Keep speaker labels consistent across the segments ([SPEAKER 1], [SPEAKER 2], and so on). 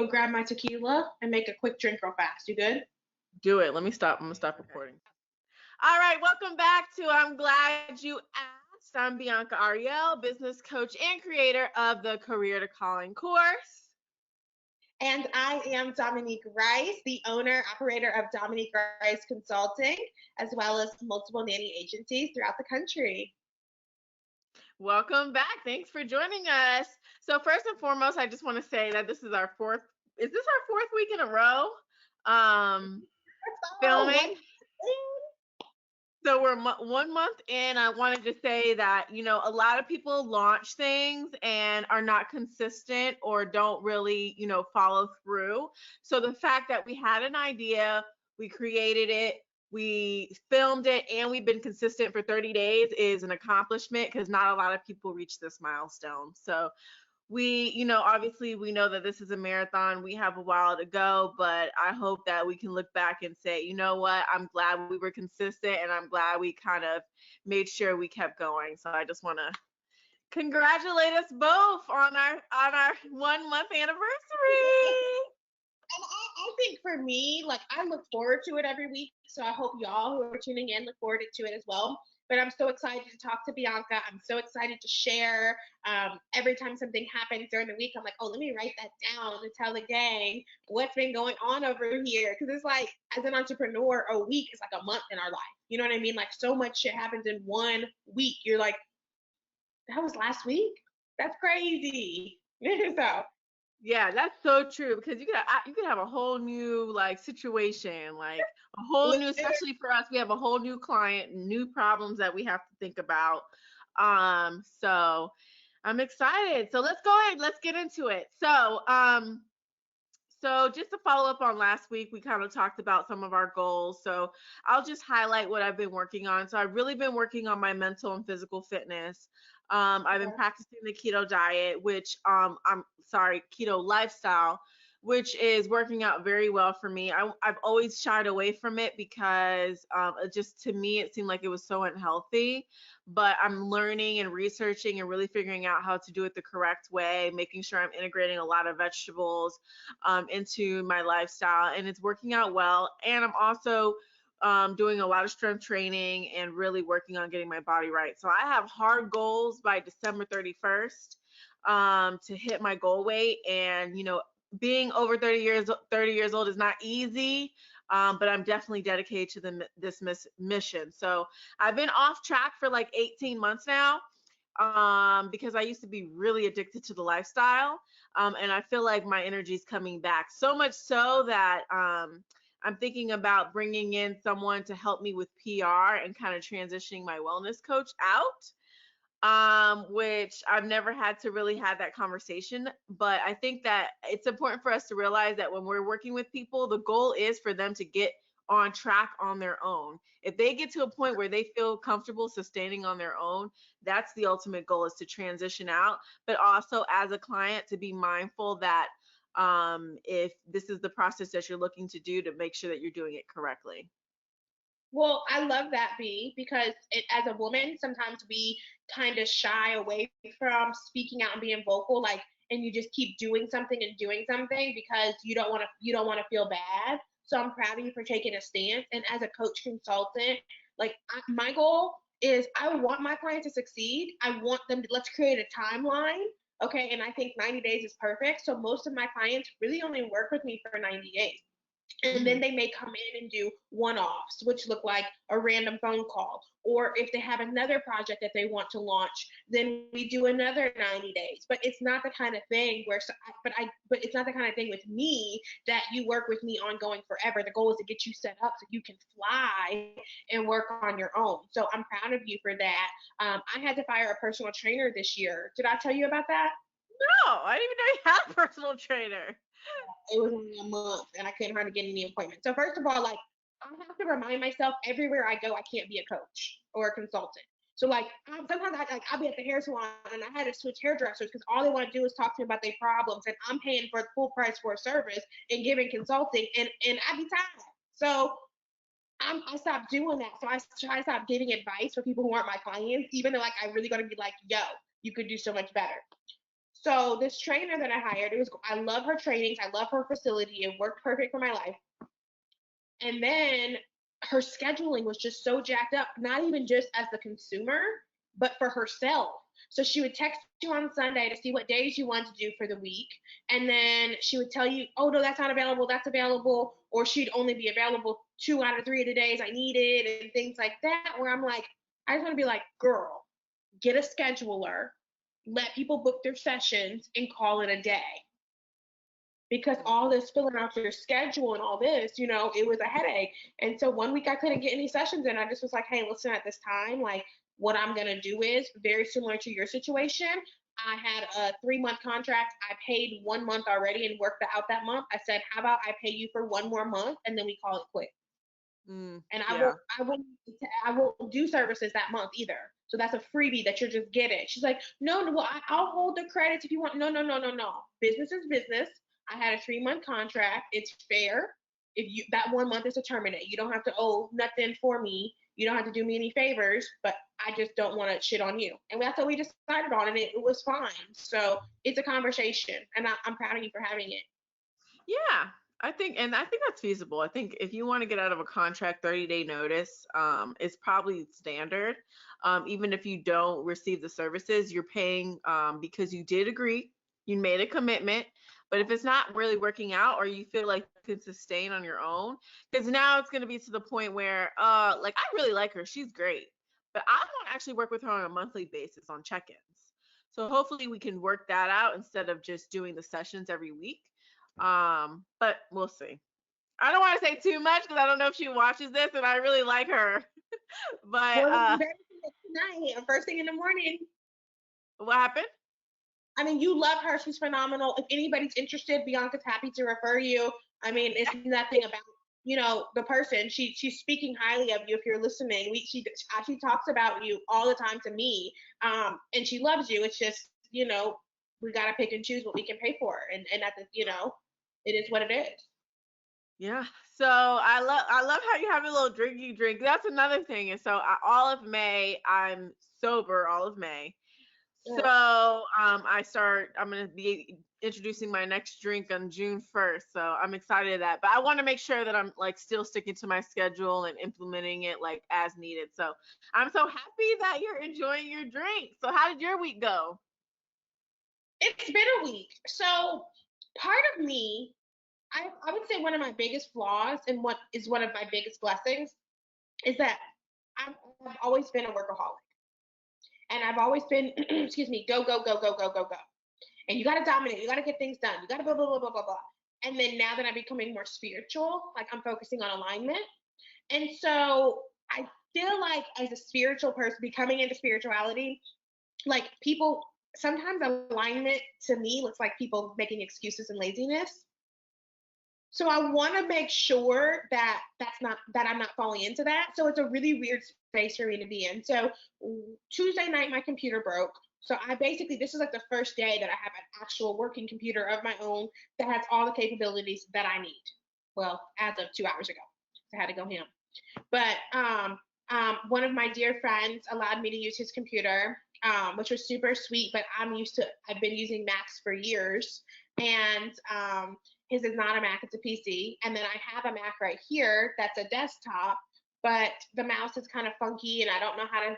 [SPEAKER 1] go grab my tequila and make a quick drink real fast. You good?
[SPEAKER 2] Do it. Let me stop. I'm gonna stop recording. All right, welcome back to I'm Glad You Asked. I'm Bianca Ariel, business coach and creator of the Career to Calling course.
[SPEAKER 1] And I am Dominique Rice, the owner, operator of Dominique Rice Consulting, as well as multiple nanny agencies throughout the country.
[SPEAKER 2] Welcome back. Thanks for joining us. So first and foremost, I just want to say that this is our fourth week in a row filming. So we're 1 month in. I wanted to say that, a lot of people launch things and are not consistent or don't really, follow through. So the fact that we had an idea, we created it, we filmed it, and we've been consistent for 30 days is an accomplishment because not a lot of people reach this milestone. So we, obviously we know that this is a marathon. We have a while to go, but I hope that we can look back and say, you know what, I'm glad we were consistent and I'm glad we kind of made sure we kept going. So I just want to congratulate us both on our 1 month anniversary.
[SPEAKER 1] And I think for me, like, I look forward to it every week. So I hope y'all who are tuning in look forward to it as well. But I'm so excited to talk to Bianca. I'm so excited to share. Every time something happens during the week, I'm like, oh, let me write that down to tell the gang what's been going on over here. Because it's like, as an entrepreneur, a week is like a month in our life. You know what I mean? Like, so much shit happens in 1 week. You're like, that was last week? That's crazy. So
[SPEAKER 2] Yeah, that's so true because you could have a whole new like situation, like a whole new, especially for us, we have a whole new client, new problems that we have to think about. So I'm excited. So let's go ahead, let's get into it. So just to follow up on last week, we kind of talked about some of our goals. So I'll just highlight what I've been working on. So I've really been working on my mental and physical fitness. I've been practicing the keto diet, keto lifestyle, which is working out very well for me. I've always shied away from it because to me, it seemed like it was so unhealthy. But I'm learning and researching and really figuring out how to do it the correct way, making sure I'm integrating a lot of vegetables into my lifestyle, and it's working out well. And I'm also doing a lot of strength training and really working on getting my body right. So I have hard goals by December 31st to hit my goal weight. And, being over 30 years old is not easy, but I'm definitely dedicated to this mission. So I've been off track for like 18 months now because I used to be really addicted to the lifestyle. And I feel like my energy is coming back, so much so that I'm thinking about bringing in someone to help me with PR and kind of transitioning my wellness coach out, which I've never had to really have that conversation. But I think that it's important for us to realize that when we're working with people, the goal is for them to get on track on their own. If they get to a point where they feel comfortable sustaining on their own, that's the ultimate goal, is to transition out. But also as a client, to be mindful that if this is the process that you're looking to do, to make sure that you're doing it correctly.
[SPEAKER 1] Well, I love that, B, because as a woman, sometimes we kind of shy away from speaking out and being vocal, like, and you just keep doing something because you don't want to feel bad. So I'm proud of you for taking a stance. And as a coach consultant, like, my goal is I want my client to succeed. I want them to, let's create a timeline. Okay. And I think 90 days is perfect. So most of my clients really only work with me for 90 days. And then they may come in and do one-offs, which look like a random phone call. Or if they have another project that they want to launch, then we do another 90 days. But it's not the kind of thing but it's not the kind of thing with me that you work with me ongoing forever. The goal is to get you set up so you can fly and work on your own. So I'm proud of you for that. I had to fire a personal trainer this year. Did I tell you about that?
[SPEAKER 2] No, I didn't even know you had a personal trainer.
[SPEAKER 1] It was only a month and I couldn't hardly get any appointments. So first of all, like, I have to remind myself everywhere I go, I can't be a coach or a consultant. So like, sometimes I'll be at the hair salon and I had to switch hairdressers because all they want to do is talk to me about their problems, and I'm paying for the full price for a service and giving consulting, and I'd be tired. So I stopped doing that. So I try to stop giving advice for people who aren't my clients, even though like I really gotta be like, yo, you could do so much better. So this trainer that I hired, I love her trainings, I love her facility, it worked perfect for my life. And then her scheduling was just so jacked up, not even just as the consumer, but for herself. So she would text you on Sunday to see what days you wanted to do for the week. And then she would tell you, oh, no, that's not available, that's available. Or she'd only be available 2 out of 3 of the days I needed and things like that. Where I'm like, I just want to be like, girl, get a scheduler, let people book their sessions, and call it a day, because all this filling out your schedule and all this, it was a headache. And so one week I couldn't get any sessions in. I just was like, hey, listen, at this time, like, what I'm going to do is very similar to your situation. I had a 3-month contract. I paid 1 month already and worked out that month. I said, how about I pay you for 1 more month and then we call it quits? And
[SPEAKER 2] Yeah.
[SPEAKER 1] I won't do services that month either. So that's a freebie that you're just getting. She's like, no, no, well, I'll hold the credits if you want. No, no, no, no, no. Business is business. I had a 3-month contract. It's fair. If you that 1 month is to terminate, you don't have to owe nothing for me. You don't have to do me any favors, but I just don't want to shit on you. And that's what we decided on, and it was fine. So it's a conversation, and I'm proud of you for having it.
[SPEAKER 2] Yeah, I think that's feasible. I think if you want to get out of a contract, 30-day notice is probably standard. Even if you don't receive the services, you're paying because you did agree, you made a commitment. But if it's not really working out, or you feel like you can sustain on your own, because now it's going to be to the point where, like, I really like her, she's great, but I want to actually work with her on a monthly basis on check-ins. So hopefully we can work that out instead of just doing the sessions every week. But we'll see. I don't want to say too much because I don't know if she watches this, and I really like her. But
[SPEAKER 1] Well, tonight, first thing in the morning.
[SPEAKER 2] what happened?
[SPEAKER 1] I mean, you love her. She's phenomenal. If anybody's interested, Bianca's happy to refer you. I mean, it's nothing about the person. She's speaking highly of you. If you're listening, she talks about you all the time to me. And she loves you. It's just we gotta pick and choose what we can pay for, and at the it is what it is.
[SPEAKER 2] Yeah. So I love how you have a little drinky drink. That's another thing. And so all of May I'm sober all of May. So
[SPEAKER 1] Yeah.
[SPEAKER 2] I'm gonna be introducing my next drink on June 1st. So I'm excited at that. But I want to make sure that I'm like still sticking to my schedule and implementing it like as needed. So I'm so happy that you're enjoying your drink. So how did your week go?
[SPEAKER 1] It's been a week. So part of me, I would say one of my biggest flaws and what is one of my biggest blessings is that I've always been a workaholic. And I've always been, excuse me, go, go, go, go, go, go, go. And you got to dominate. You got to get things done. You got to blah, blah, blah, blah, blah, blah. And then now that I'm becoming more spiritual, like I'm focusing on alignment. And so I feel like as a spiritual person, becoming into spirituality, like people, sometimes alignment to me looks like people making excuses and laziness. So I want to make sure that I'm not falling into that. So it's a really weird space for me to be in. So Tuesday night my computer broke. So I basically this is like the first day that I have an actual working computer of my own that has all the capabilities that I need. Well, as of 2 hours ago, I had to go ham. But one of my dear friends allowed me to use his computer, which was super sweet. But I've been using Macs for years, and his is not a Mac, it's a PC. And then I have a Mac right here that's a desktop, but the mouse is kind of funky, and I don't know how to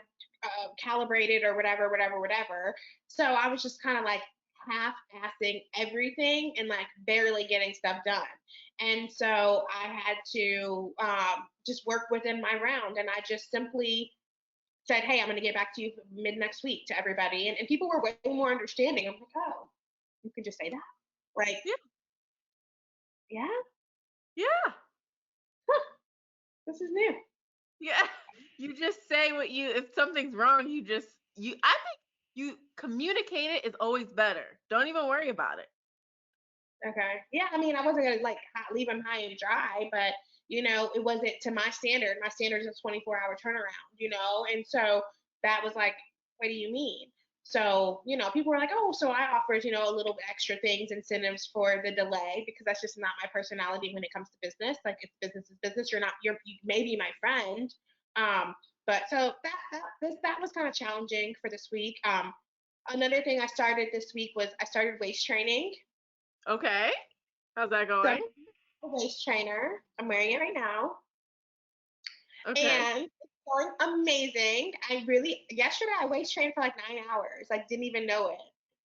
[SPEAKER 1] calibrate it or whatever, whatever, whatever. So I was just kind of like half-assing everything and like barely getting stuff done. And so I had to just work within my round. And I just simply said, hey, I'm going to get back to you mid next week to everybody. And people were way more understanding. I'm like, oh, you can just say that. Like,
[SPEAKER 2] Yeah.
[SPEAKER 1] yeah,
[SPEAKER 2] Yeah.
[SPEAKER 1] huh, this is new.
[SPEAKER 2] Yeah. You just say if something's wrong, I think you communicate it is always better. Don't even worry about it.
[SPEAKER 1] Okay. Yeah, I mean, I wasn't going to like leave him high and dry, but it wasn't to my standard. My standard is a 24-hour turnaround. And so that was like, what do you mean? So, people were like, oh, so I offered, a little extra things, incentives for the delay, because that's just not my personality when it comes to business. Like, it's business is business. You may be my friend. But so that was kind of challenging for this week. Another thing I started this week was I started waist training.
[SPEAKER 2] Okay. How's that
[SPEAKER 1] So I'm
[SPEAKER 2] going?
[SPEAKER 1] a waist trainer. I'm wearing it right now.
[SPEAKER 2] Okay.
[SPEAKER 1] And it's going amazing. I really yesterday I waist trained for like 9 hours. Like didn't even know it.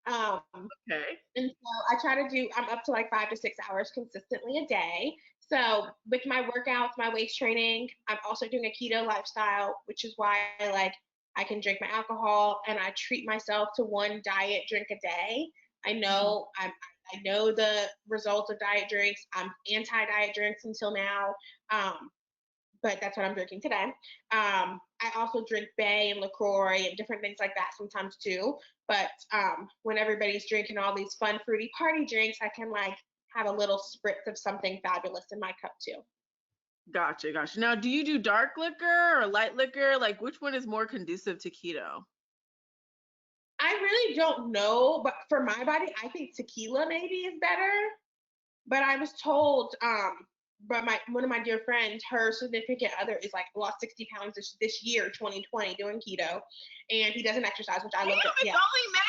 [SPEAKER 2] Okay.
[SPEAKER 1] And so I try to do, I'm up to like 5 to 6 hours consistently a day. So with my workouts, my waist training, I'm also doing a keto lifestyle, which is why I can drink my alcohol and I treat myself to one diet drink a day. I
[SPEAKER 2] Mhm.
[SPEAKER 1] know I know the results of diet drinks. I'm anti diet drinks until now. Um, but that's what I'm drinking today. I also drink Bay and LaCroix and different things like that sometimes too. But when everybody's drinking all these fun, fruity party drinks, I can like have a little spritz of something fabulous in my cup too.
[SPEAKER 2] Gotcha, gotcha. Now, do you do dark liquor or light liquor? Like, which one is more conducive to keto?
[SPEAKER 1] I really don't know, but for my body, I think tequila maybe is better. But I was told, but my one of my dear friends, her significant other is like lost 60 pounds this year, 2020, doing keto, and he doesn't exercise, which I
[SPEAKER 2] Damn,
[SPEAKER 1] love. That,
[SPEAKER 2] it's
[SPEAKER 1] yeah,
[SPEAKER 2] only May.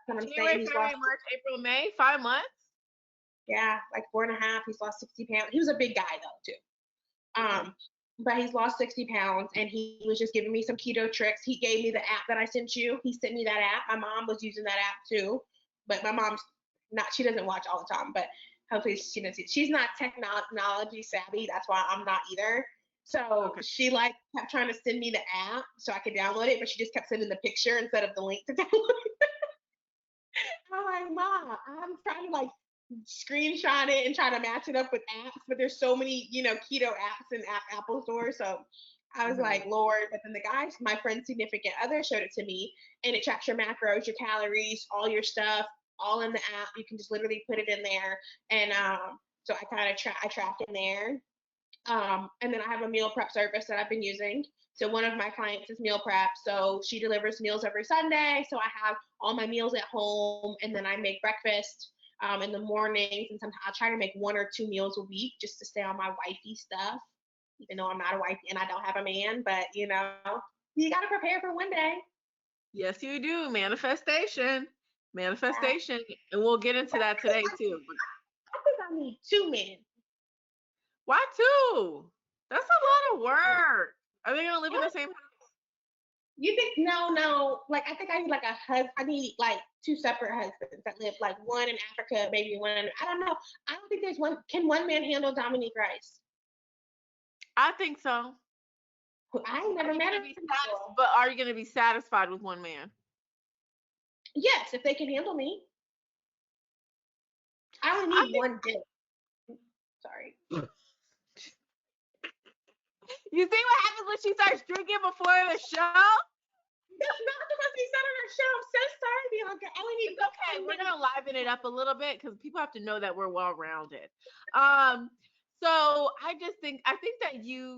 [SPEAKER 1] what I'm saying.
[SPEAKER 2] January,
[SPEAKER 1] He's
[SPEAKER 2] February,
[SPEAKER 1] lost,
[SPEAKER 2] March, April, May, 5 months.
[SPEAKER 1] yeah, like 4.5. He's lost 60 pounds. He was a big guy though too.
[SPEAKER 2] Okay.
[SPEAKER 1] But he's lost 60 pounds, and he was just giving me some keto tricks. He gave me the app that I sent you. He sent me that app. My mom was using that app too, but my mom's not. She doesn't watch all the time, but hopefully she doesn't. She's not technology savvy. That's why I'm not either. So
[SPEAKER 2] Okay.
[SPEAKER 1] she like kept trying to send me the app so I could download it, but she just kept sending the picture instead of the link to download. I'm like, Mom, I'm trying to like screenshot it and try to match it up with apps, but there's so many, keto apps in Apple Store. So I was
[SPEAKER 2] Mhm.
[SPEAKER 1] like, Lord, but then the guy, my friend's significant other, showed it to me, and it tracks your macros, your calories, all your stuff, all in the app. You can just literally put it in there, and so I kind of I track in there. And then I have a meal prep service that I've been using. So one of my clients is meal prep. So she delivers meals every Sunday. So I have all my meals at home, and then I make breakfast in the mornings. And sometimes I'll try to make 1 or 2 meals a week just to stay on my wifey stuff, even though I'm not a wife and I don't have a man. But you got to prepare for one day.
[SPEAKER 2] Yes, you do. Manifestation.
[SPEAKER 1] I,
[SPEAKER 2] Manifestation. And we'll get into that today too. But
[SPEAKER 1] I think I need 2 men.
[SPEAKER 2] why two? That's a lot of work. Are they gonna live in the same house?
[SPEAKER 1] You think no, no? Like I think I need like a husband. I need like 2 separate husbands that live like one in Africa, maybe one. I don't know. I don't think there's one. Can one man handle Dominique Rice?
[SPEAKER 2] I think so.
[SPEAKER 1] I ain't never met him before.
[SPEAKER 2] But are you gonna be satisfied with one man?
[SPEAKER 1] Yes, if they can handle me, I only
[SPEAKER 2] I
[SPEAKER 1] need one dick. Sorry.
[SPEAKER 2] You see what happens when she starts drinking before the show?
[SPEAKER 1] That's not the one he said on our show. I'm so sorry, Bianca. I only need
[SPEAKER 2] It's okay.
[SPEAKER 1] one
[SPEAKER 2] We're
[SPEAKER 1] man.
[SPEAKER 2] gonna liven it up a little bit because people have to know that we're well rounded. Um, so I think that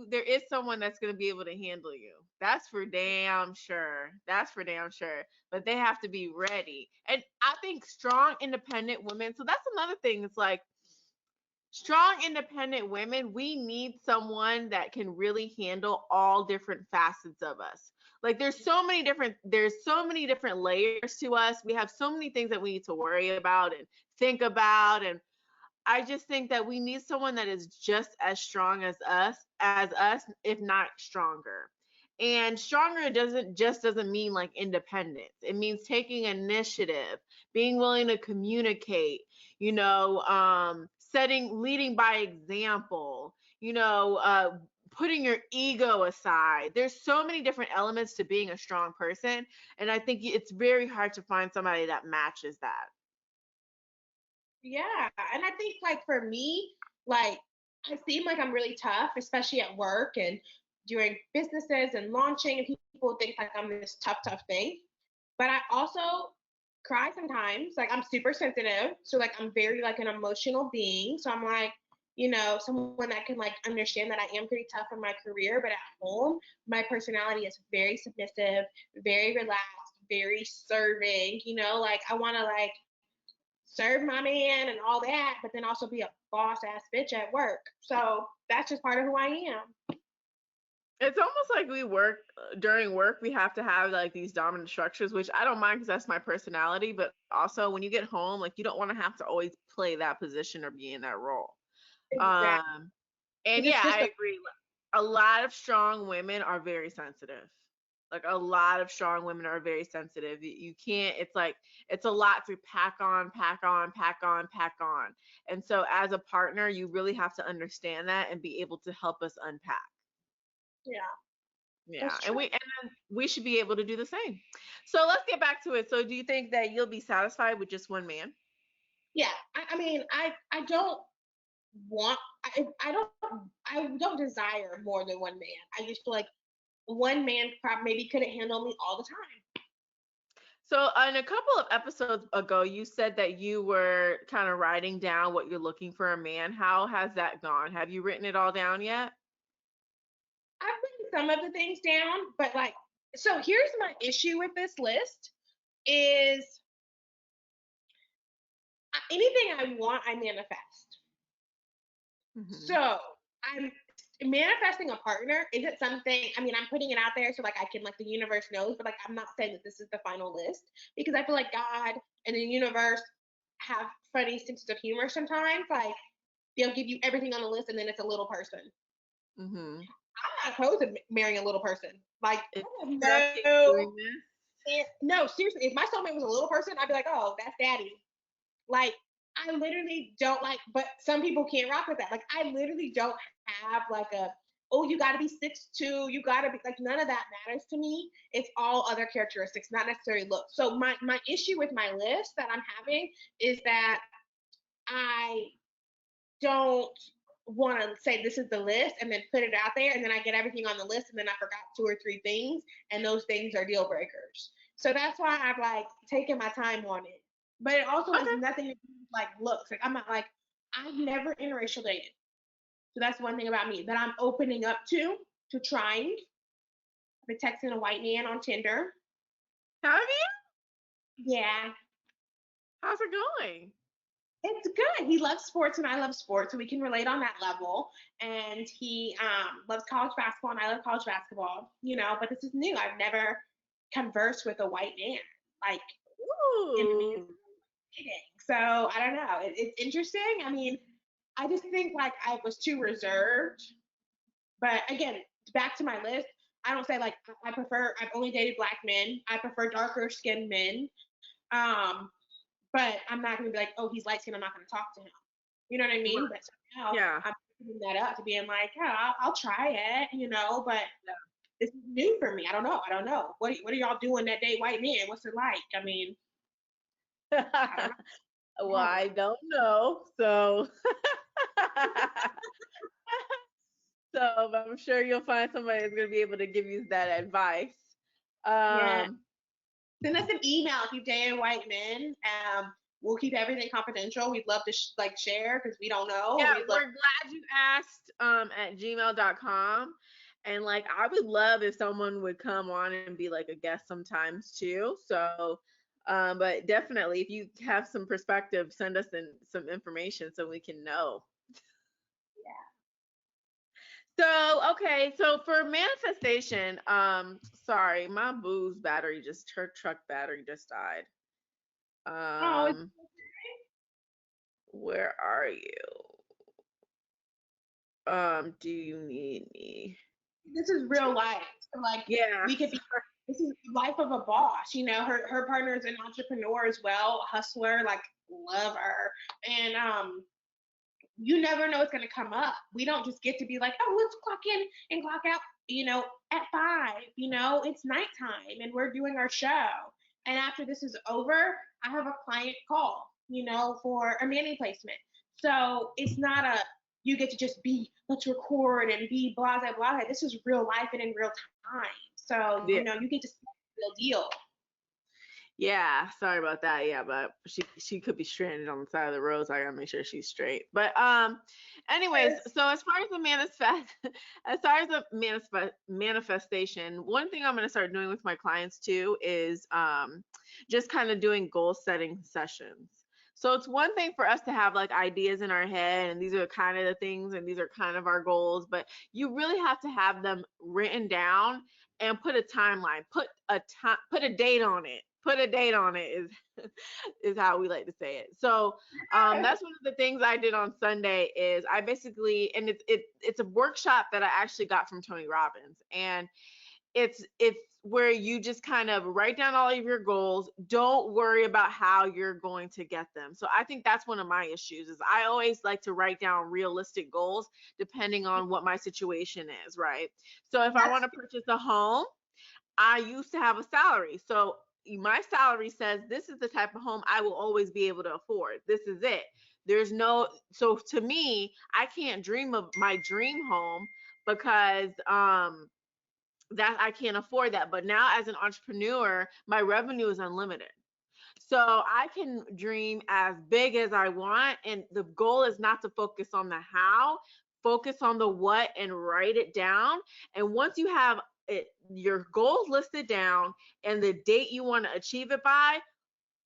[SPEAKER 2] there is someone that's gonna be able to handle you. That's for damn sure. That's for damn sure. But they have to be ready. And I think strong, independent women. So that's another thing. It's like strong independent women, we need someone that can really handle all different facets of us. Like there's so many different layers to us. We have so many things that we need to worry about and think about, and I just think that we need someone that is just as strong as us, if not stronger. And stronger doesn't mean like independence. It means taking initiative, being willing to communicate, leading by example, putting your ego aside. There's so many different elements to being a strong person, and I think it's very hard to find somebody that matches that.
[SPEAKER 1] Yeah, and I think like for me, like I seem like I'm really tough, especially at work and doing businesses and launching, and people think like I'm this tough, tough thing. But I also cry sometimes. Like I'm super sensitive, so like I'm very like an emotional being. So I'm like, someone that can like understand that I am pretty tough in my career, but at home, my personality is very submissive, very relaxed, very serving. Like I want to like serve my man and all that, but then also be a boss ass bitch at work. So that's just part of who I am.
[SPEAKER 2] It's almost like we work during work, we have to have like these dominant structures, which I don't mind because that's my personality. But also, when you get home, like you don't want to have to always play that position or be in that role.
[SPEAKER 1] Exactly.
[SPEAKER 2] Um, and
[SPEAKER 1] Because it's
[SPEAKER 2] yeah,
[SPEAKER 1] just
[SPEAKER 2] I
[SPEAKER 1] a
[SPEAKER 2] agree. A lot of strong women are very sensitive. Like a lot of strong women are very sensitive. You can't, it's like, it's a lot to pack on, pack on, pack on, pack on. And so as a partner, you really have to understand that and be able to help us unpack.
[SPEAKER 1] yeah,
[SPEAKER 2] Yeah.
[SPEAKER 1] that's
[SPEAKER 2] And
[SPEAKER 1] true.
[SPEAKER 2] we should be able to do the same. So let's get back to it. So do you think that you'll be satisfied with just one man?
[SPEAKER 1] Yeah, I mean, I don't want I don't desire more than one man. I just feel like one man probably maybe couldn't handle me all the time.
[SPEAKER 2] So, in a couple of episodes ago, you said that you were kind of writing down what you're looking for a man. How has that gone? Have you written it all down yet?
[SPEAKER 1] I've written some of the things down, but like, so here's my issue with this list is anything I want, I manifest.
[SPEAKER 2] Hmm.
[SPEAKER 1] So I'm manifesting a partner isn't something, I mean, I'm putting it out there so like I can, like, the universe knows, but like I'm not saying that this is the final list because I feel like God and the universe have funny senses of humor sometimes. Like they'll give you everything on the list and then it's a little person.
[SPEAKER 2] Hmm.
[SPEAKER 1] I'm not opposed to marrying a little person. Like
[SPEAKER 2] Is
[SPEAKER 1] I have
[SPEAKER 2] spirit okay doing this?
[SPEAKER 1] no, seriously, if my soulmate was a little person, I'd be like, oh, that's daddy. Like I literally don't like, but some people can't rock with that. Like I literally don't have like a, oh, you got to be 6'2", you got to be like, none of that matters to me. It's all other characteristics, not necessarily look. So my issue with my list that I'm having is that I don't want to say this is the list and then put it out there and then I get everything on the list and then I forgot two or three things and those things are deal breakers. So that's why I've like taken my time on it. But it also has
[SPEAKER 2] Okay.
[SPEAKER 1] nothing to do with like looks. Like I'm not like I've never interracial dated. So that's one thing about me that I'm opening up to trying. I've been texting a white man on Tinder.
[SPEAKER 2] Have you?
[SPEAKER 1] Yeah,
[SPEAKER 2] How's it going?
[SPEAKER 1] it's good. He loves sports and I love sports, so we can relate on that level. And he loves college basketball and I love college basketball, you know, but this is new. I've never conversed with a white man, like in a man's
[SPEAKER 2] Ooh.
[SPEAKER 1] dating. So I don't know. It's interesting. I mean, I just think like I was too reserved. But again, back to my list, I don't say like I prefer, I've only dated black men. I prefer darker skinned men. Um, but I'm not going to be like, oh, he's light skinned. I'm not going to talk to him. You know what I mean?
[SPEAKER 2] Right.
[SPEAKER 1] But now
[SPEAKER 2] Yeah.
[SPEAKER 1] I'm putting that up to being like, yeah, I'll try it, you know, but
[SPEAKER 2] Yeah.
[SPEAKER 1] this is new for me. I don't know. I don't know. What are y'all doing that date white men? What's it like? I mean, I don't
[SPEAKER 2] Well,
[SPEAKER 1] know.
[SPEAKER 2] I don't know. So, but I'm sure you'll find somebody that's going to be able to give you that advice.
[SPEAKER 1] Yeah.
[SPEAKER 2] Um,
[SPEAKER 1] Send us an email if you've dated white men. We'll keep everything confidential. We'd love to like share because we don't know.
[SPEAKER 2] yeah,
[SPEAKER 1] We'd love.
[SPEAKER 2] we're glad you asked at gmail.com. And like, I would love if someone would come on and be like a guest sometimes too. So, but definitely, if you have some perspective, send us in some information so we can know. So, okay, so for manifestation, sorry, my booze battery just her truck battery just died.
[SPEAKER 1] Oh,
[SPEAKER 2] Where are you? Do you need me
[SPEAKER 1] this is
[SPEAKER 2] to?
[SPEAKER 1] real life. So like
[SPEAKER 2] Yeah.
[SPEAKER 1] we could be. This is the life of a boss. You know, her partner is an entrepreneur as well, a hustler. Like love her, and you never know what's going to come up. We don't just get to be like, oh, let's clock in and clock out, you know, at 5. You know, it's nighttime and we're doing our show. And after this is over, I have a client call, you know, for a manny placement. So it's not a, you get to just be, let's record and be blah, blah, blah. This is real life and in real time. So,
[SPEAKER 2] Yeah.
[SPEAKER 1] you know, you get to see the real deal.
[SPEAKER 2] Yeah, sorry about that. Yeah, but she could be stranded on the side of the road, so I gotta make sure she's straight. But anyways, so as far as the as far as the manifestation, one thing I'm gonna start doing with my clients too is just kind of doing goal setting sessions. So it's one thing for us to have like ideas in our head and these are kind of the things and these are kind of our goals, but you really have to have them written down and put a timeline, put a date on it. Put a date on it is is how we like to say it. So that's one of the things I did on Sunday is I basically and it's a workshop that I actually got from Tony Robbins and it's where you just kind of write down all of your goals. Don't worry about how you're going to get them. So I think that's one of my issues is I always like to write down realistic goals depending on what my situation is, right? So if I
[SPEAKER 1] That's
[SPEAKER 2] want to purchase a home, I used to have a salary. So my salary says this is the type of home I will always be able to afford. This is it. There's no so to me, I can't dream of my dream home because that I can't afford that. But now as an entrepreneur, my revenue is unlimited. So I can dream as big as I want. And the goal is not to focus on the how, focus on the what and write it down. And once you have your goals listed down and the date you want to achieve it by,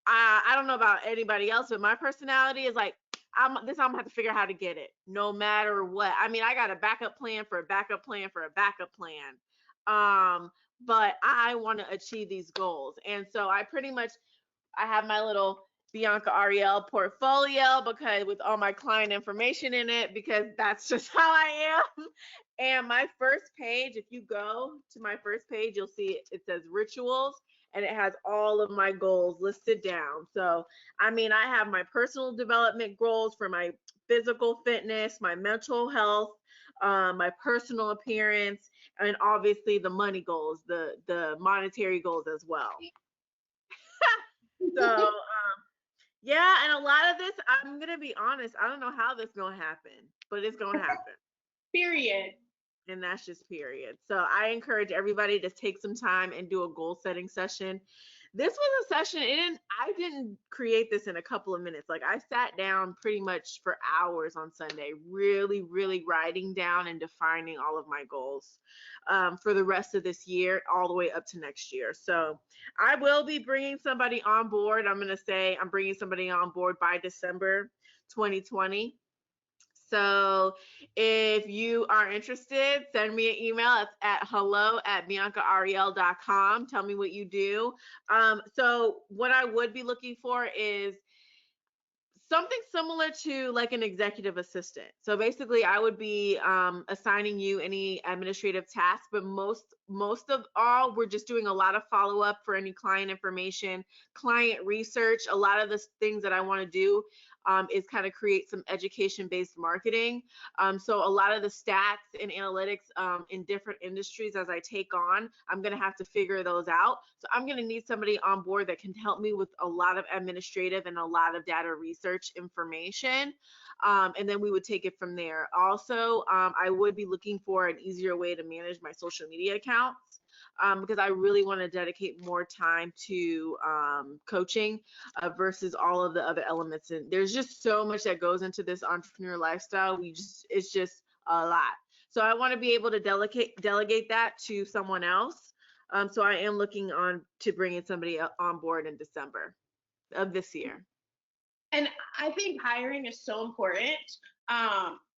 [SPEAKER 2] I don't know about anybody else, but my personality is like, I'm gonna have to figure out how to get it no matter what. I mean, I got a backup plan for a backup plan for a backup plan. But I want to achieve these goals. And so I pretty much I have my little Bianca Ariel portfolio because with all my client information in it, because that's just how I am. And my first page, if you go to my first page, you'll see it says rituals and it has all of my goals listed down. So, I mean, I have my personal development goals for my physical fitness, my mental health, my personal appearance, and obviously the money goals, the monetary goals as well. So yeah, and a lot of this, I'm gonna be honest, I don't know how this gonna happen, but it's gonna happen.
[SPEAKER 1] period.
[SPEAKER 2] And that's just period. So I encourage everybody to take some time and do a goal setting session. This was a session, I didn't create this in a couple of minutes. Like I sat down pretty much for hours on Sunday, really, really writing down and defining all of my goals for the rest of this year, all the way up to next year. So I will be bringing somebody on board. I'm going to say I'm bringing somebody on board by December 2020. So if you are interested, send me an email at hello@biancaariel.com. Tell me what you do. So what I would be looking for is something similar to like an executive assistant. So basically, I would be assigning you any administrative tasks, but most of all, we're just doing a lot of follow up for any client information, client research. A lot of the things that I want to do is kind of create some education based marketing. So a lot of the stats and analytics in different industries as I take on, I'm going to have to figure those out. So I'm going to need somebody on board that can help me with a lot of administrative and a lot of data research information. And then we would take it from there. Also, I would be looking for an easier way to manage my social media accounts. Because I really want to dedicate more time to coaching versus all of the other elements. And there's just so much that goes into this entrepreneur lifestyle. It's just a lot. So I want to be able to delegate that to someone else. So I am looking on to bringing somebody on board in December of this year.
[SPEAKER 1] And I think hiring is so important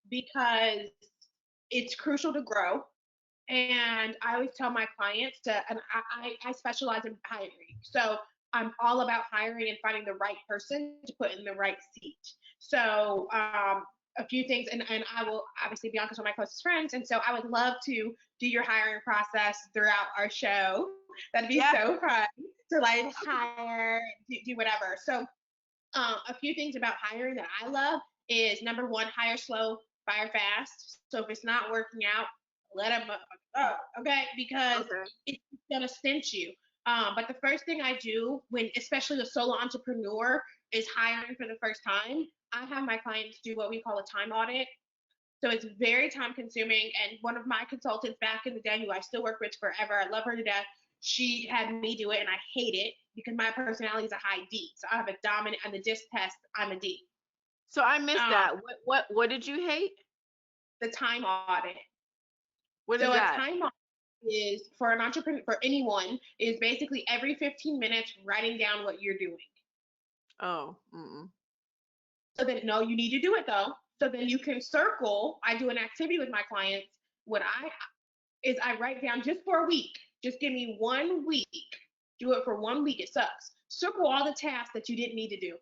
[SPEAKER 1] because it's crucial to grow. And I always tell my clients and I specialize in hiring. So I'm all about hiring and finding the right person to put in the right seat. So a few things, and I will obviously Bianca's one of my closest friends, and so I would love to do your hiring process throughout our show. That'd be
[SPEAKER 2] Yeah.
[SPEAKER 1] so fun to like hire, do whatever. So a few things about hiring that I love is number one, hire slow, fire fast. So if it's not working out, let them go, okay? Because
[SPEAKER 2] Okay.
[SPEAKER 1] it's gonna cinch you. But the first thing I do when, especially a solo entrepreneur, is hiring for the first time. I have my clients do what we call a time audit. So it's very time consuming. And one of my consultants back in the day, who I still work with forever, I love her to death. She had me do it, and I hate it because my personality is a high D. So I have a dominant on the DISC test. I'm a D.
[SPEAKER 2] So I missed
[SPEAKER 1] Um,
[SPEAKER 2] that. What did you hate?
[SPEAKER 1] the time audit.
[SPEAKER 2] What is
[SPEAKER 1] So a
[SPEAKER 2] that?
[SPEAKER 1] time audit is for an entrepreneur, for anyone, is basically every 15 minutes writing down what you're doing.
[SPEAKER 2] Oh, mm-mm.
[SPEAKER 1] then, no, you need to do it though. So then you can circle. I do an activity with my clients. What I write down just for a week. Just give me 1 week. Do it for 1 week. It sucks. Circle all the tasks that you didn't need to do.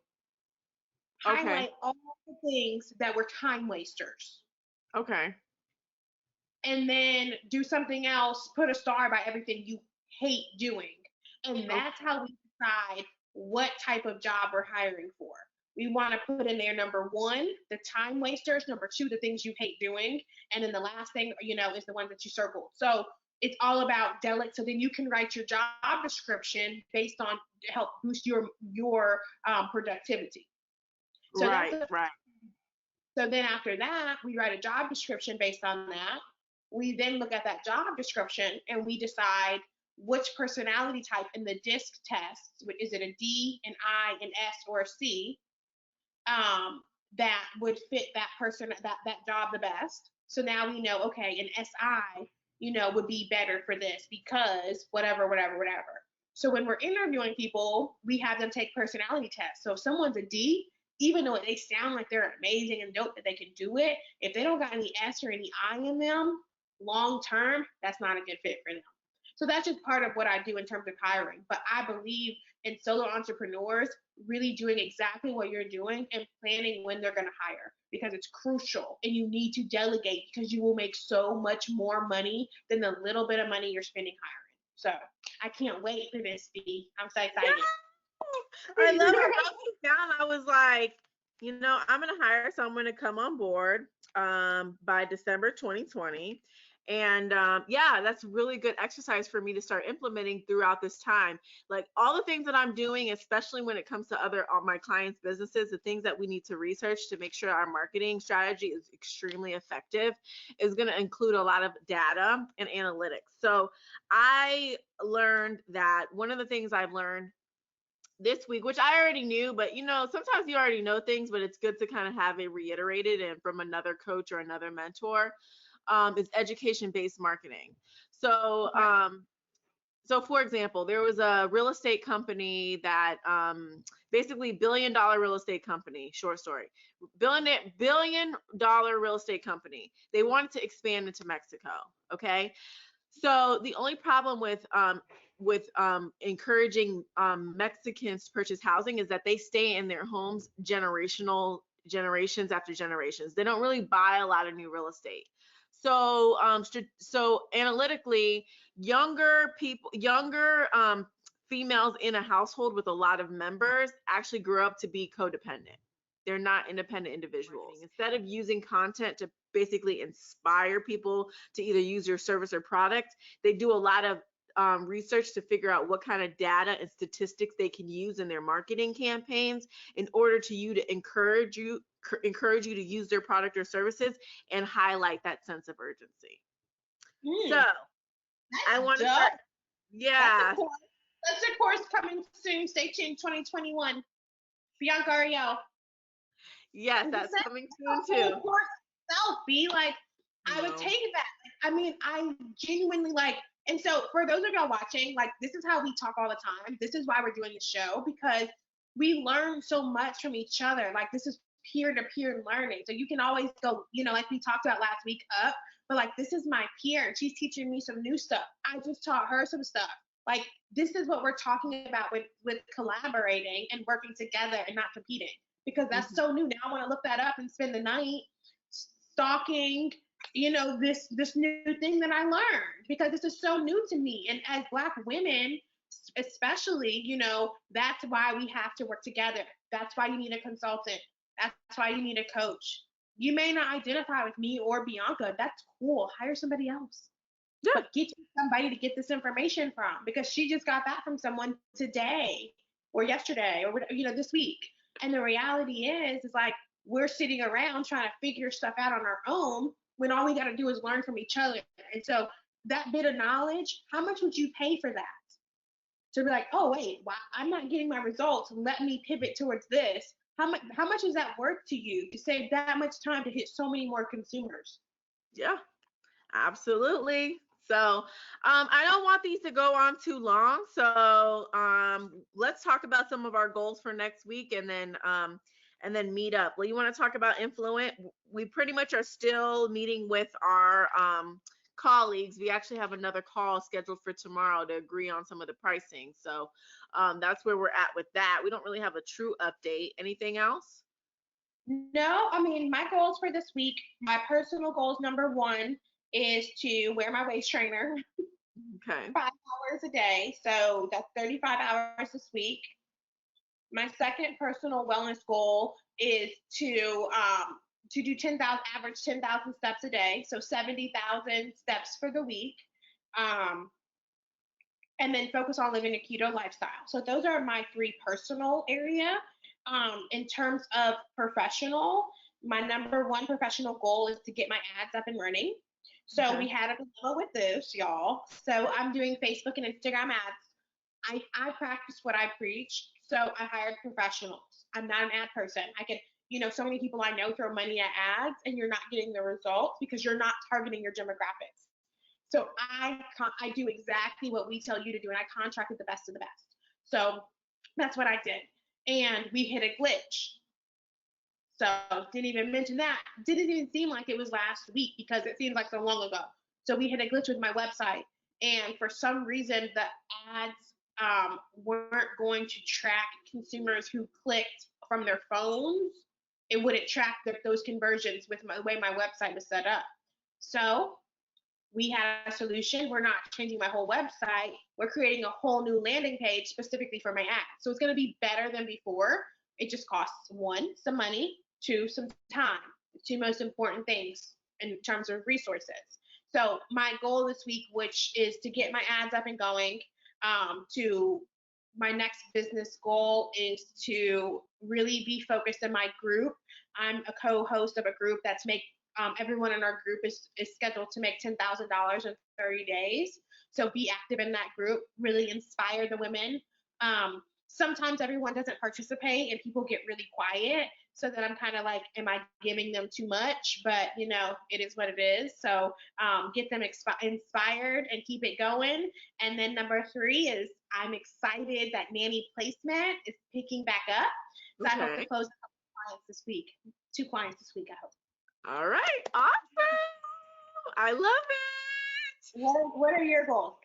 [SPEAKER 2] Okay.
[SPEAKER 1] Highlight all the things that were time wasters.
[SPEAKER 2] Okay.
[SPEAKER 1] And then do something else. Put a star by everything you hate doing. And that's how we decide what type of job we're hiring for. We want to put in there number one, the time wasters, number two, the things you hate doing, and then the last thing, is the ones that you circled. So it's all about delegate. So then you can write your job description based on help boost your productivity. So
[SPEAKER 2] Right, right.
[SPEAKER 1] So then after that, we write a job description based on that. We then look at that job description and we decide which personality type in the DISC test, is it a D, an I, an S, or a C, that would fit that person, that job the best. So now we know, okay, an SI, would be better for this because whatever, whatever, whatever. So when we're interviewing people, we have them take personality tests. So if someone's a D, even though they sound like they're amazing and dope that they can do it, if they don't got any S or any I in them, long term, that's not a good fit for them. So that's just part of what I do in terms of hiring. But I believe in solo entrepreneurs really doing exactly what you're doing and planning when they're going to hire because it's crucial and you need to delegate because you will make so much more money than the little bit of money you're spending hiring. So I can't wait for this, B. I'm so excited.
[SPEAKER 2] I love it. I wrote this down. I was like, I'm going to hire someone to come on board by December 2020. And yeah, that's really good exercise for me to start implementing throughout this time. Like all the things that I'm doing, especially when it comes to all my clients' businesses, the things that we need to research to make sure our marketing strategy is extremely effective is going to include a lot of data and analytics. So I learned that one of the things I've learned this week, which I already knew, but sometimes you already know things, but it's good to kind of have it reiterated and from another coach or another mentor, is education-based marketing. So, so for example, there was a real estate company that basically $1 billion real estate company, short story, billion dollar real estate company. They wanted to expand into Mexico. Okay. So the only problem with encouraging Mexicans to purchase housing is that they stay in their homes generations after generations. They don't really buy a lot of new real estate. So so analytically, younger females in a household with a lot of members actually grew up to be codependent. They're not independent individuals. Instead of using content to basically inspire people to either use your service or product, they do a lot of research to figure out what kind of data and statistics they can use in their marketing campaigns in order to encourage you to use their product or services and highlight that sense of urgency. So I want to start. Yeah.
[SPEAKER 1] That's a course coming soon. Stay tuned. 2021. Bianca Ariel.
[SPEAKER 2] Yes, that's coming soon too.
[SPEAKER 1] Be like, I would take that. I mean, I genuinely like. And so for those of y'all watching, like, this is how we talk all the time. This is why we're doing the show, because we learn so much from each other. Like, this is peer-to-peer learning. So you can always go, like we talked about last week, up, but like, this is my peer and she's teaching me some new stuff. I just taught her some stuff. Like, this is what we're talking about with collaborating and working together and not competing, because that's so new. Now I want to look that up and spend the night stalking, this new thing that I learned, because this is so new to me. And as Black women, especially, that's why we have to work together. That's why you need a consultant. That's why you need a coach. You may not identify with me or Bianca. That's cool. Hire somebody else. Yeah. But get somebody to get this information from, because she just got that from someone today or yesterday or this week. And the reality is like, we're sitting around trying to figure stuff out on our own when all we got to do is learn from each other. And so that bit of knowledge, how much would you pay for that? To be like, oh wait, I'm not getting my results. Let me pivot towards this. How much is that worth to you to save that much time to hit so many more consumers?
[SPEAKER 2] Yeah, absolutely. So I don't want these to go on too long. So let's talk about some of our goals for next week, and then and then meet up. Well, you want to talk about Influent? We pretty much are still meeting with our colleagues. We actually have another call scheduled for tomorrow to agree on some of the pricing. So that's where we're at with that. We don't really have a true update. Anything else?
[SPEAKER 1] No, I mean, my goals for this week, my personal goals number one is to wear my waist trainer
[SPEAKER 2] Okay.
[SPEAKER 1] 5 hours a day. So that's 35 hours this week. My second personal wellness goal is to do 10,000 average 10,000 steps a day, so 70,000 steps for the week. Um, and then focus on living a keto lifestyle. So those are my three personal area. In terms of professional, my number one professional goal is to get my ads up and running. So
[SPEAKER 2] Okay.
[SPEAKER 1] we had a dilemma with this, y'all. So I'm doing Facebook and Instagram ads. I practice what I preach. So I hired professionals. I'm not an ad person. I could, so many people I know throw money at ads and you're not getting the results because you're not targeting your demographics. So I do exactly what we tell you to do, and I contract with the best of the best. So that's what I did, and we hit a glitch. So didn't even mention that. Didn't even seem like it was last week because it seems like so long ago. So we hit a glitch with my website, and for some reason the ads weren't going to track consumers who clicked from their phones. It wouldn't track those conversions with the way my website was set up. So we had a solution. We're not changing my whole website. We're creating a whole new landing page specifically for my ads. So it's going to be better than before. It just costs one, some money, two, some time. The two most important things in terms of resources. So my goal this week, which is to get my ads up and going, to my next business goal is to really be focused in my group. I'm a co-host of a group that's everyone in our group is scheduled to make $10,000 in 30 days. So be active in that group, really inspire the women. Sometimes everyone doesn't participate and people get really quiet. So then I'm kind of like, am I giving them too much? But, it is what it is. So get them inspired and keep it going. And then number three is I'm excited that nanny placement is picking back up. So I hope to
[SPEAKER 2] Okay.
[SPEAKER 1] close a couple clients this week. 2 clients this week, I hope.
[SPEAKER 2] All right. Awesome. I love it.
[SPEAKER 1] What are your goals?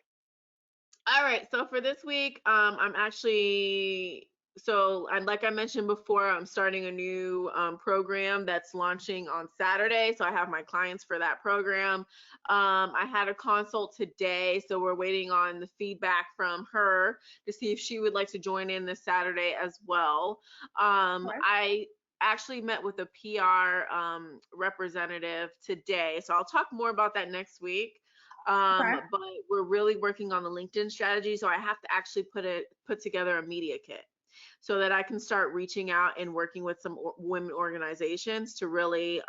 [SPEAKER 2] All right. So for this week, I'm actually, like I mentioned before, I'm starting a new program that's launching on Saturday. So I have my clients for that program. I had a consult today, so we're waiting on the feedback from her to see if she would like to join in this Saturday as well.
[SPEAKER 1] Okay.
[SPEAKER 2] I actually met with a PR representative today, so I'll talk more about that next week.
[SPEAKER 1] Okay.
[SPEAKER 2] But we're really working on the LinkedIn strategy, so I have to actually put together a media kit so that I can start reaching out and working with some women organizations to really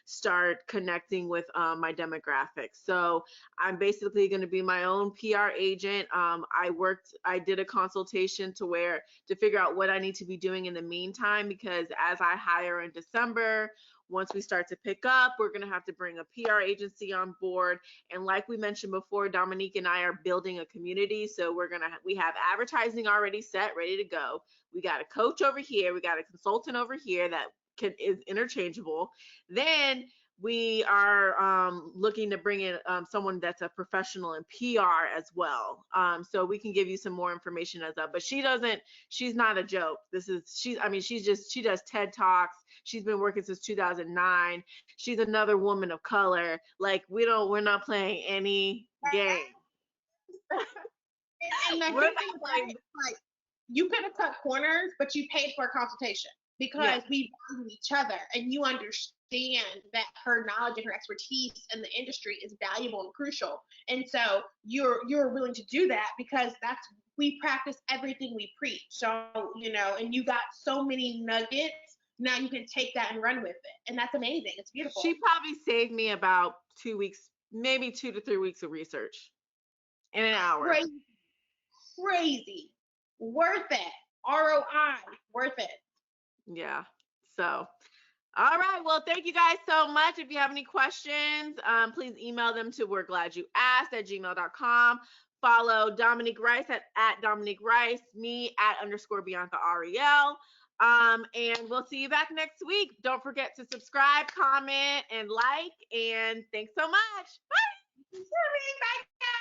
[SPEAKER 2] start connecting with my demographics. So I'm basically going to be my own PR agent. I did a consultation to figure out what I need to be doing in the meantime, because as I hire in December, once we start to pick up, we're going to have to bring a PR agency on board. And like we mentioned before, Dominique and I are building a community. So we have advertising already set, ready to go. We got a coach over here. We got a consultant over here that is interchangeable. Then we are looking to bring in someone that's a professional in PR as well. So we can give you some more information as that. But she's not a joke. She does TED Talks. She's been working since 2009. She's another woman of color. Like we're not playing any game.
[SPEAKER 1] And the
[SPEAKER 2] We're
[SPEAKER 1] good
[SPEAKER 2] not
[SPEAKER 1] thing about
[SPEAKER 2] playing.
[SPEAKER 1] it, like, you could have cut corners, but you paid for a consultation
[SPEAKER 2] Yes.
[SPEAKER 1] because we value each other, and you understand that her knowledge and her expertise in the industry is valuable and crucial. And so you're willing to do that because we practice everything we preach. So and you got so many nuggets. Now you can take that and run with it, and that's amazing. It's beautiful.
[SPEAKER 2] She probably saved me about 2 weeks, maybe 2 to 3 weeks of research in an hour.
[SPEAKER 1] Crazy, crazy, worth it. ROI, worth it.
[SPEAKER 2] Yeah. So, all right. Well, thank you guys so much. If you have any questions, please email them to weregladyouasked@gmail.com. Follow Dominique Rice at Dominique Rice, me at _Bianca Ariel. And we'll see you back next week. Don't forget to subscribe, comment, and like. And thanks so much. Bye.
[SPEAKER 1] Bye, guys.